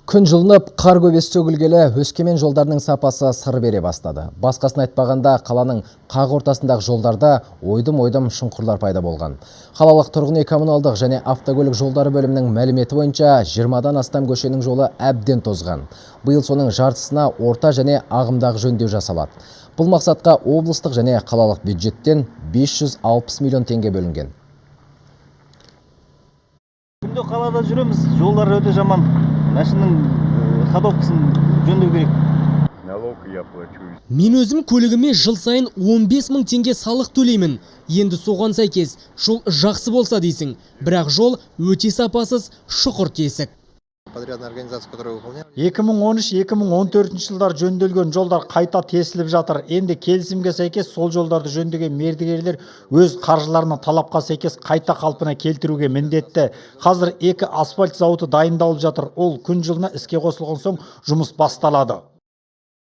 Күн жылынып, қар көбесі төгілгелі Өскемен жолдарының сапасы сыр бере бастады. Басқасын айтпағанда, қаланың қақ ортасындағы жолдарда ойдым-ойдым шұңқырлар пайда болған. Қалалық тұрғын үй коммуналдық және автокөлік жолдары бөлімінің мәліметі бойынша 20-дан астам көшенің жолы әбден тозған. Биыл соның жартысына орта және ағымдағы жөндеу жасалады. Бұл мақсатқа облыстық және қалалық бюджеттен 560 миллион теңге бөлінген. Күнде қалада жүреміз, жолдар өте жаман. Машинаның ходовкасын жөндеу керек. Налог я плачу. Мен өзім көлігіме жыл сайын 15 мың теңге салық төлеймін. Енді соған сәйкес жол жақсы болса дейсің, бірақ жол өте сапасыз, шұқыр тесік. 2013-2014 жылдар жөнделген жолдар қайта тесіліп жатыр. Енді келісімге сәйкес сол жолдарды жөндеген мердігерлер өз қаржыларына талапқа сәйкес қайта қалпына келтіруге міндетті. Қазір 2 асфальт зауыты дайындалып жатыр. Ол күн жылына іске қосылған соң жұмыс басталады.